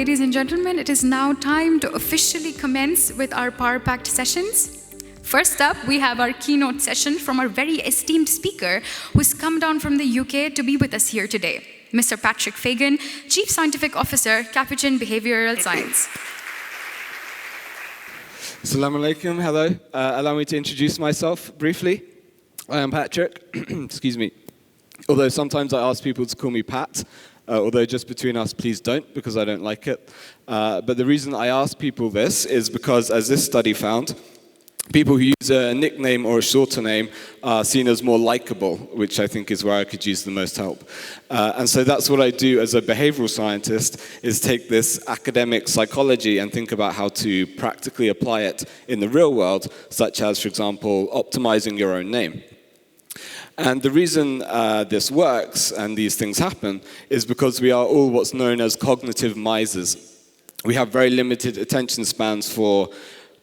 ladies and gentlemen, it is now time to officially commence with our power-packed sessions. First up, we have our keynote session from our very esteemed speaker who's come down from the UK to be with us here today, Mr. Patrick Fagan, Chief Scientific Officer, Capuchin Behavioural Science. Assalamu alaikum, hello. Allow me to introduce myself briefly. I am Patrick, excuse me. Although sometimes I ask people to call me Pat, although just between us, please don't, because I don't like it. But the reason I ask people this is because, as this study found, people who use a nickname or a shorter name are seen as more likable, which I think is where I could use the most help. And so that's what I do as a behavioral scientist, is take this academic psychology and think about how to practically apply it in the real world, such as, for example, optimizing your own name. And the reason this works and these things happen is because we are all what's known as cognitive misers. We have very limited attention spans for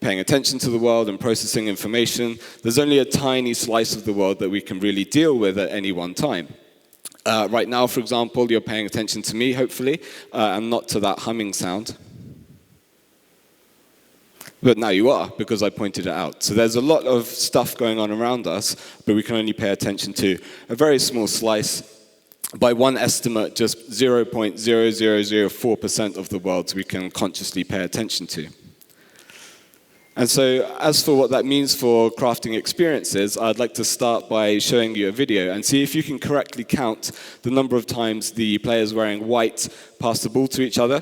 paying attention to the world and processing information. There's only a tiny slice of the world that we can really deal with at any one time. Right now, for example, you're paying attention to me, hopefully, and not to that humming sound. But now you are, because I pointed it out. So there's a lot of stuff going on around us, but we can only pay attention to a very small slice. By one estimate, just 0.0004% of the world we can consciously pay attention to. And so, as for what that means for crafting experiences, I'd like to start by showing you a video and see if you can correctly count the number of times the players wearing white pass the ball to each other,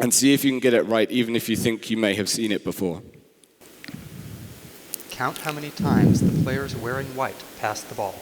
and see if you can get it right, even if you think you may have seen it before. Count how many times the players wearing white pass the ball.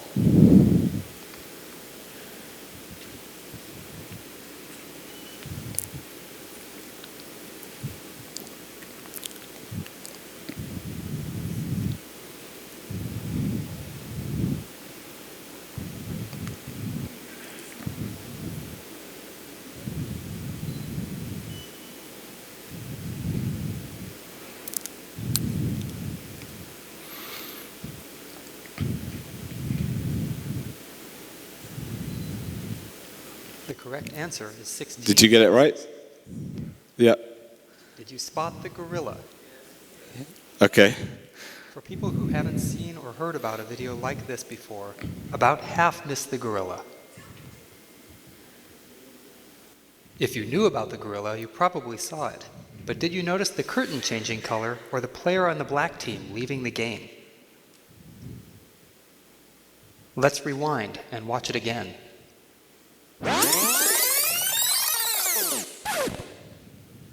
The correct answer is 16. Did you get it right? Yeah. Did you spot the gorilla? Okay. For people who haven't seen or heard about a video like this before, about half missed the gorilla. If you knew about the gorilla, you probably saw it. But did you notice the curtain changing color or the player on the black team leaving the game? Let's rewind and watch it again.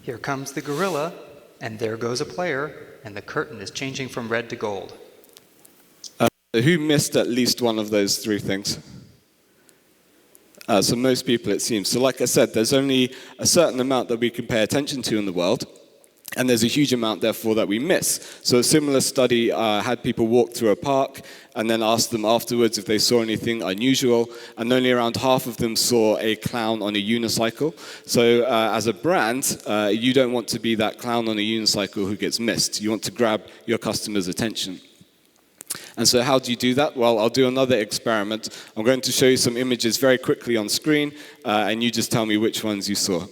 Here comes the gorilla, and there goes a player, and the curtain is changing from red to gold. Who missed at least one of those three things? So most people, it seems. So like I said, there's only a certain amount that we can pay attention to in the world, and there's a huge amount, therefore, that we miss. So a similar study had people walk through a park and then asked them afterwards if they saw anything unusual, and only around half of them saw a clown on a unicycle. So as a brand, you don't want to be that clown on a unicycle who gets missed. You want to grab your customers' attention. And so how do you do that? Well, I'll do another experiment. I'm going to show you some images very quickly on screen, and you just tell me which ones you saw.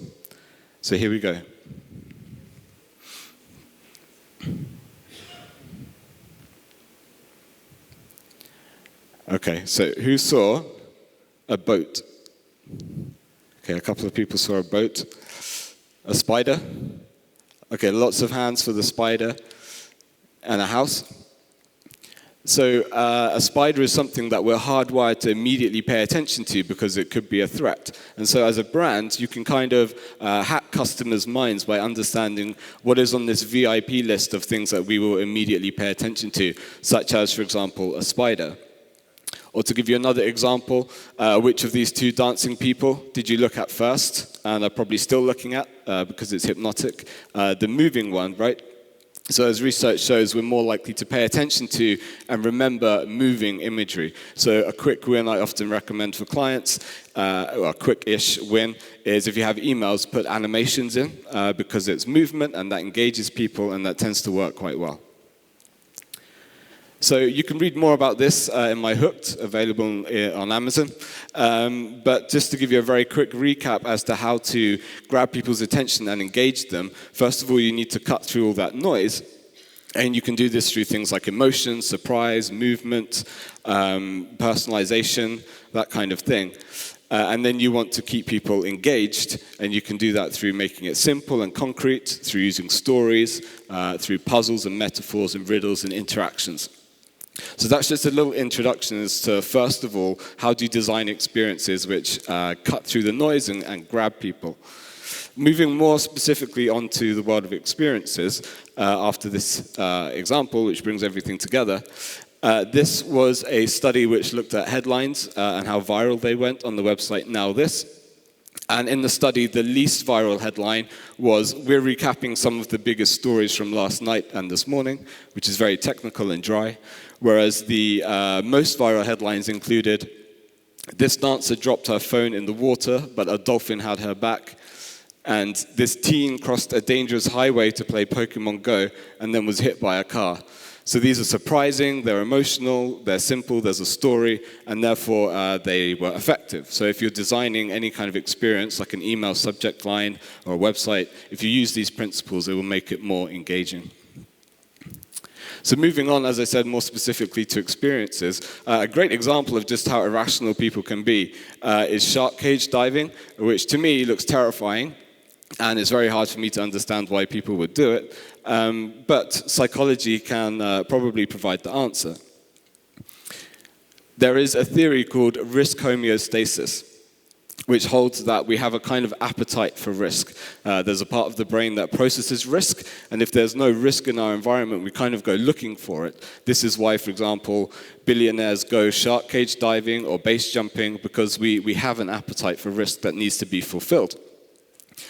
So here we go. Okay, so who saw a boat? Okay, a couple of people saw a boat. A spider? Okay, lots of hands for the spider. And a house? So a spider is something that we're hardwired to immediately pay attention to because it could be a threat. And so as a brand, you can kind of hack customers' minds by understanding what is on this VIP list of things that we will immediately pay attention to, such as, for example, a spider. Or to give you another example, which of these two dancing people did you look at first? And are probably still looking at, because it's hypnotic. The moving one, right? So as research shows, we're more likely to pay attention to and remember moving imagery. So a quick win I often recommend for clients, or a quick-ish win, is if you have emails, put animations in, because it's movement and that engages people and that tends to work quite well. So you can read more about this in my Hooked, available on Amazon. But just to give you a very quick recap as to how to grab people's attention and engage them, first of all, you need to cut through all that noise. And you can do this through things like emotion, surprise, movement, personalization, that kind of thing. And then you want to keep people engaged, and you can do that through making it simple and concrete, through using stories, through puzzles and metaphors and riddles and interactions. So that's just a little introduction as to, first of all, how do you design experiences which cut through the noise and grab people. Moving more specifically onto the world of experiences, after this example, which brings everything together, this was a study which looked at headlines and how viral they went on the website Now This. And in the study, the least viral headline was, "We're recapping some of the biggest stories from last night and this morning," which is very technical and dry. Whereas the most viral headlines included, "This dancer dropped her phone in the water, but a dolphin had her back," and "This teen crossed a dangerous highway to play Pokemon Go and then was hit by a car." So these are surprising, they're emotional, they're simple, there's a story, and therefore they were effective. So if you're designing any kind of experience, like an email subject line or a website, if you use these principles, it will make it more engaging. So moving on, as I said, more specifically to experiences, a great example of just how irrational people can be is shark cage diving, which to me looks terrifying. And it's very hard for me to understand why people would do it. But psychology can probably provide the answer. There is a theory called risk homeostasis, which holds that we have a kind of appetite for risk. There's a part of the brain that processes risk, and if there's no risk in our environment, we kind of go looking for it. This is why, for example, billionaires go shark cage diving or base jumping, because we have an appetite for risk that needs to be fulfilled.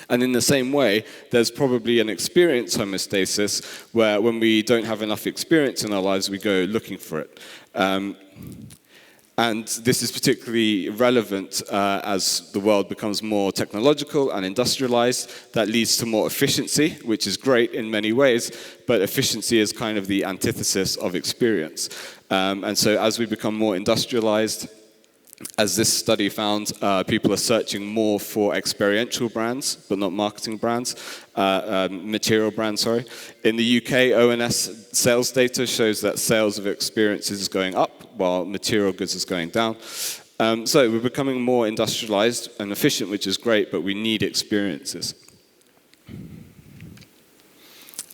And in the same way, there's probably an experience homeostasis where when we don't have enough experience in our lives, we go looking for it. And this is particularly relevant as the world becomes more technological and industrialized. That leads to more efficiency, which is great in many ways, but efficiency is kind of the antithesis of experience. And so as we become more industrialized, as this study found, people are searching more for experiential brands, but not marketing brands, material brands, sorry. In the UK, ONS sales data shows that sales of experiences is going up, while material goods is going down. So we're becoming more industrialized and efficient, which is great, but we need experiences.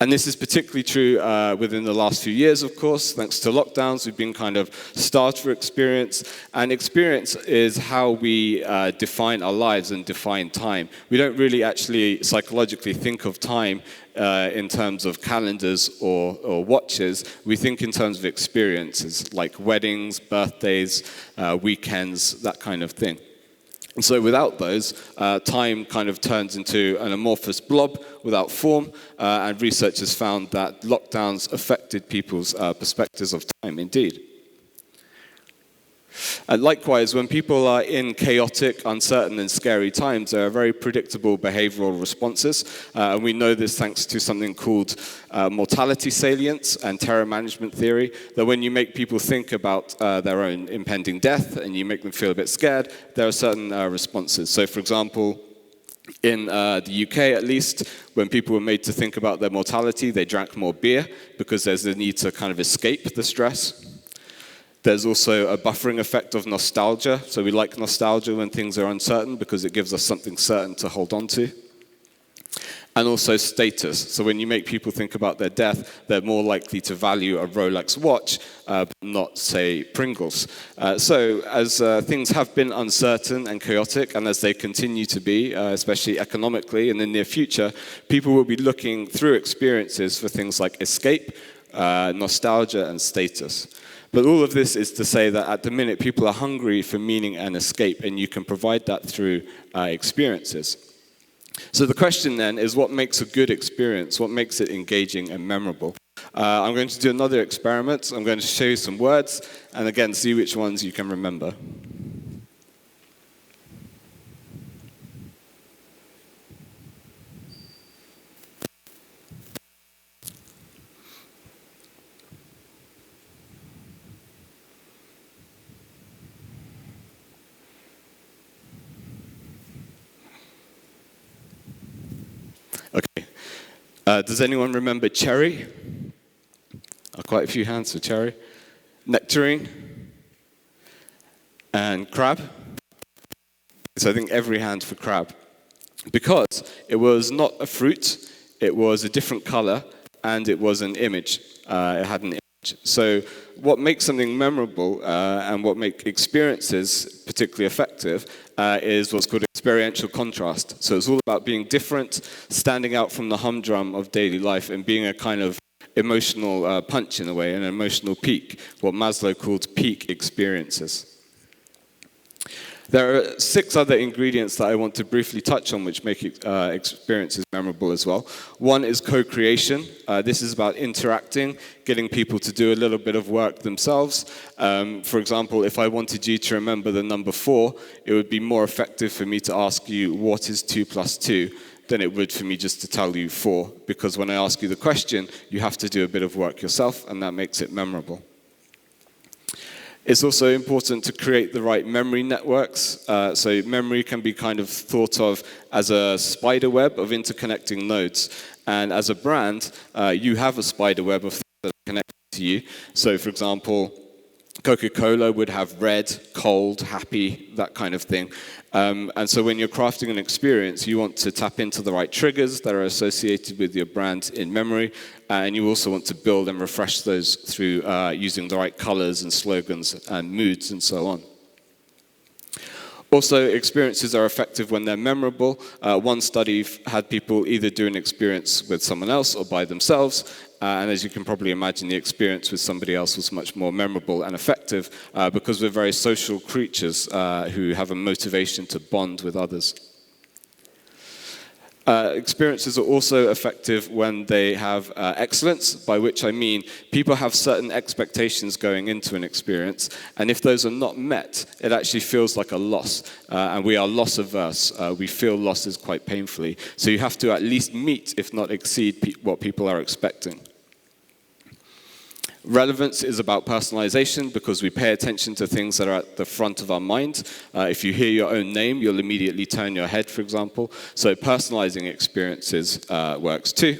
And this is particularly true within the last few years, of course. Thanks to lockdowns, we've been kind of starved for experience. And experience is how we define our lives and define time. We don't really actually psychologically think of time in terms of calendars or watches. We think in terms of experiences, like weddings, birthdays, weekends, that kind of thing. And so without those, time kind of turns into an amorphous blob without form, and research has found that lockdowns affected people's perspectives of time, indeed. And likewise, when people are in chaotic, uncertain, and scary times, there are very predictable behavioral responses. And we know this thanks to something called mortality salience and terror management theory, that when you make people think about their own impending death and you make them feel a bit scared, there are certain responses. So, for example, in the UK, at least, when people were made to think about their mortality, they drank more beer because there's the need to kind of escape the stress. There's also a buffering effect of nostalgia. So we like nostalgia when things are uncertain because it gives us something certain to hold on to. And also status. So when you make people think about their death, they're more likely to value a Rolex watch, but not, say, Pringles. So as things have been uncertain and chaotic, and as they continue to be, especially economically in the near future, people will be looking through experiences for things like escape, nostalgia, and status. But all of this is to say that at the minute, people are hungry for meaning and escape, and you can provide that through experiences. So the question then is, what makes a good experience? What makes it engaging and memorable? I'm going to do another experiment. I'm going to show you some words, and again, see which ones you can remember. Okay. Does anyone remember cherry? Quite a few hands for cherry. Nectarine. And crab. So I think every hand for crab. Because it was not a fruit, it was a different color, and it was an image. It had an image. So what makes something memorable and what makes experiences particularly effective is what's called experiential contrast. So it's all about being different, standing out from the humdrum of daily life, and being a kind of emotional punch in a way, an emotional peak, what Maslow called peak experiences. There are 6 other ingredients that I want to briefly touch on which make experiences memorable as well. One is co-creation. This is about interacting, getting people to do a little bit of work themselves. For example, if I wanted you to remember the number 4, it would be more effective for me to ask you, what is 2 plus 2, than it would for me just to tell you 4. Because when I ask you the question, you have to do a bit of work yourself, and that makes it memorable. It's also important to create the right memory networks. So memory can be kind of thought of as a spider web of interconnecting nodes. And as a brand, you have a spider web of things that are connected to you. So for example, Coca-Cola would have red, cold, happy, that kind of thing. And so when you're crafting an experience, you want to tap into the right triggers that are associated with your brand in memory, and you also want to build and refresh those through using the right colors and slogans and moods and so on. Also, experiences are effective when they're memorable. One study had people either do an experience with someone else or by themselves, and as you can probably imagine, the experience with somebody else was much more memorable and effective because we're very social creatures who have a motivation to bond with others. Experiences are also effective when they have excellence, by which I mean people have certain expectations going into an experience, and if those are not met, it actually feels like a loss, and we are loss averse. We feel losses quite painfully, so you have to at least meet, if not exceed, what people are expecting. Relevance is about personalization because we pay attention to things that are at the front of our mind. If you hear your own name, you'll immediately turn your head, for example. So personalizing experiences works too.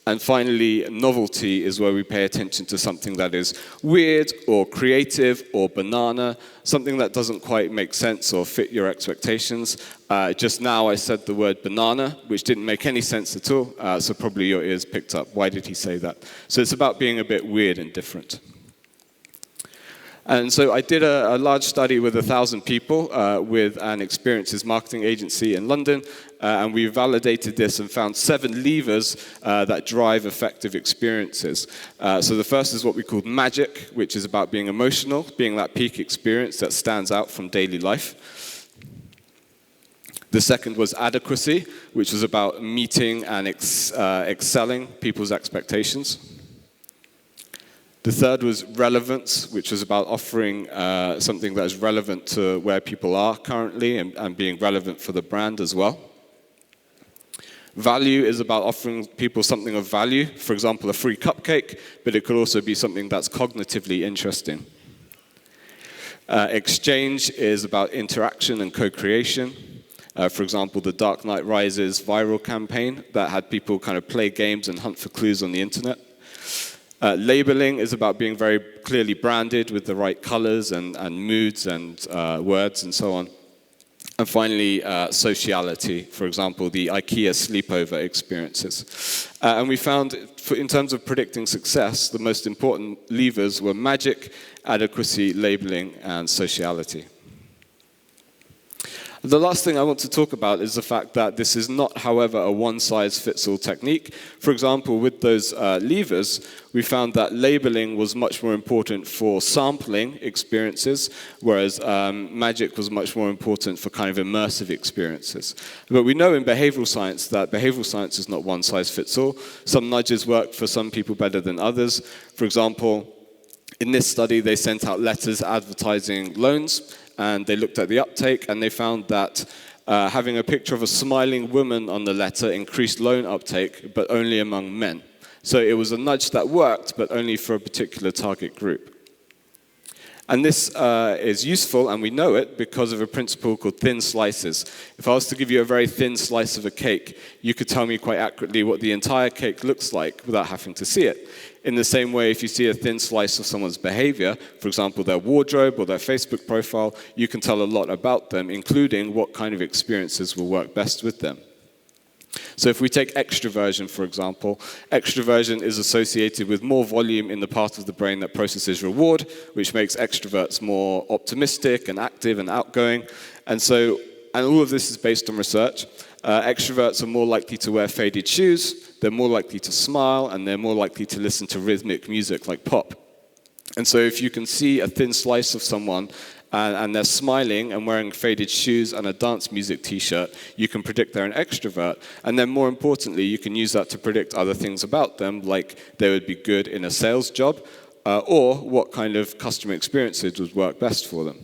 And finally, novelty is where we pay attention to something that is weird or creative or banana, something that doesn't quite make sense or fit your expectations. Just now I said the word banana, which didn't make any sense at all, so probably your ears picked up. Why did he say that? So it's about being a bit weird and different. And so I did a large study with 1,000 people with an experiences marketing agency in London, and we validated this and found 7 levers that drive effective experiences. So the first is what we called magic, which is about being emotional, being that peak experience that stands out from daily life. The second was adequacy, which was about meeting and excelling people's expectations. The third was relevance, which was about offering something that is relevant to where people are currently and being relevant for the brand as well. Value is about offering people something of value, for example, a free cupcake, but it could also be something that's cognitively interesting. Exchange is about interaction and co-creation. For example, the Dark Knight Rises viral campaign that had people kind of play games and hunt for clues on the internet. Labeling is about being very clearly branded with the right colors and moods and words and so on. And finally, sociality, for example, the IKEA sleepover experiences. And we found, in terms of predicting success, the most important levers were magic, adequacy, labeling, and sociality. The last thing I want to talk about is the fact that this is not, however, a one-size-fits-all technique. For example, with those levers, we found that labeling was much more important for sampling experiences, whereas magic was much more important for kind of immersive experiences. But we know in behavioral science that behavioral science is not one-size-fits-all. Some nudges work for some people better than others. For example, in this study, they sent out letters advertising loans, and they looked at the uptake, and they found that having a picture of a smiling woman on the letter increased loan uptake, but only among men. So it was a nudge that worked, but only for a particular target group. And this is useful, and we know it, because of a principle called thin slices. If I was to give you a very thin slice of a cake, you could tell me quite accurately what the entire cake looks like without having to see it. In the same way, if you see a thin slice of someone's behavior, for example, their wardrobe or their Facebook profile, you can tell a lot about them, including what kind of experiences will work best with them. So if we take extroversion, for example, extroversion is associated with more volume in the part of the brain that processes reward, which makes extroverts more optimistic and active and outgoing. And all of this is based on research. Extroverts are more likely to wear faded shoes, they're more likely to smile, and they're more likely to listen to rhythmic music like pop. And so if you can see a thin slice of someone and they're smiling and wearing faded shoes and a dance music t-shirt, you can predict they're an extrovert. And then more importantly, you can use that to predict other things about them, like they would be good in a sales job, or what kind of customer experiences would work best for them.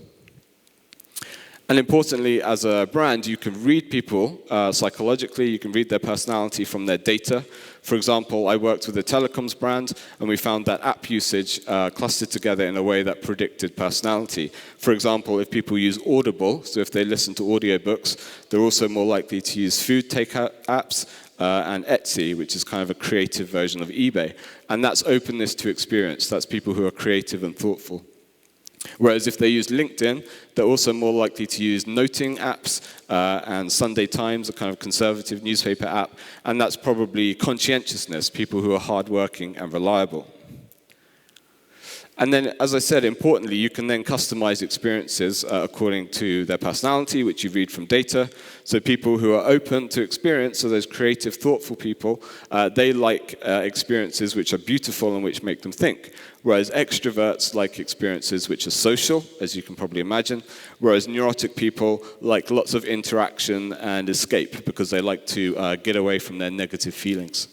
And importantly, as a brand, you can read people psychologically, you can read their personality from their data. For example, I worked with a telecoms brand, and we found that app usage clustered together in a way that predicted personality. For example, if people use Audible, so if they listen to audiobooks, they're also more likely to use food takeout apps, and Etsy, which is kind of a creative version of eBay. And that's openness to experience. That's people who are creative and thoughtful. Whereas if they use LinkedIn, they're also more likely to use noting apps and Sunday Times, a kind of conservative newspaper app, and that's probably conscientiousness, people who are hardworking and reliable. And then, as I said, importantly, you can then customize experiences according to their personality, which you read from data. So people who are open to experience, so those creative, thoughtful people, they like experiences which are beautiful and which make them think. Whereas extroverts like experiences which are social, as you can probably imagine. Whereas neurotic people like lots of interaction and escape because they like to get away from their negative feelings.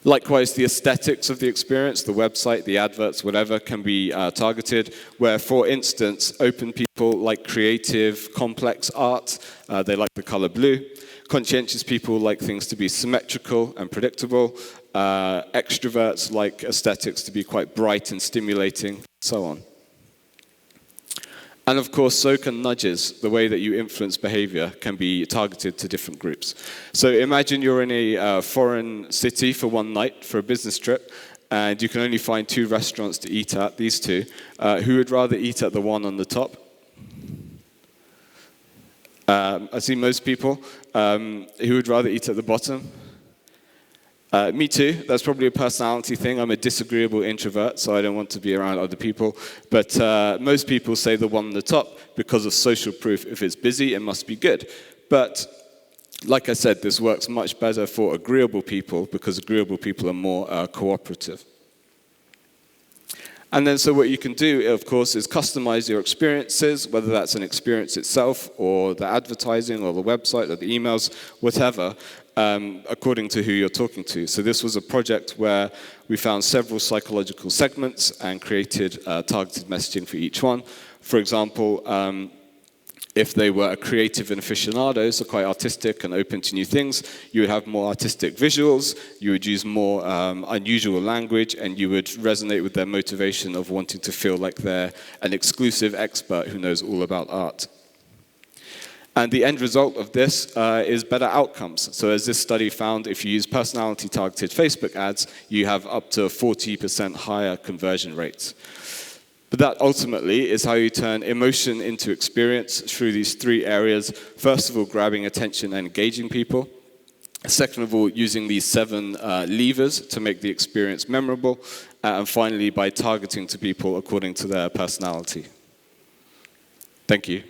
Likewise, the aesthetics of the experience, the website, the adverts, whatever, can be targeted, where, for instance, open people like creative, complex art. They like the color blue. Conscientious people like things to be symmetrical and predictable. Extroverts like aesthetics to be quite bright and stimulating, and so on. And of course, so can nudges. The way that you influence behavior can be targeted to different groups. So imagine you're in a foreign city for one night for a business trip, and you can only find 2 restaurants to eat at, these 2. Who would rather eat at the one on the top? I see most people. Who would rather eat at the bottom? Me too. That's probably a personality thing. I'm a disagreeable introvert, so I don't want to be around other people. But most people say the one on the top because of social proof. If it's busy, it must be good. But like I said, this works much better for agreeable people because agreeable people are more cooperative. And then so what you can do, of course, is customize your experiences, whether that's an experience itself or the advertising or the website or the emails, whatever, according to who you're talking to. So this was a project where we found several psychological segments and created targeted messaging for each one. For example, if they were a creative and aficionado, so quite artistic and open to new things, you would have more artistic visuals, you would use more unusual language, and you would resonate with their motivation of wanting to feel like they're an exclusive expert who knows all about art. And the end result of this is better outcomes. So as this study found, if you use personality-targeted Facebook ads, you have up to 40% higher conversion rates. But that ultimately is how you turn emotion into experience through these 3 areas. First of all, grabbing attention and engaging people. Second of all, using these 7 levers to make the experience memorable. And finally, by targeting to people according to their personality. Thank you.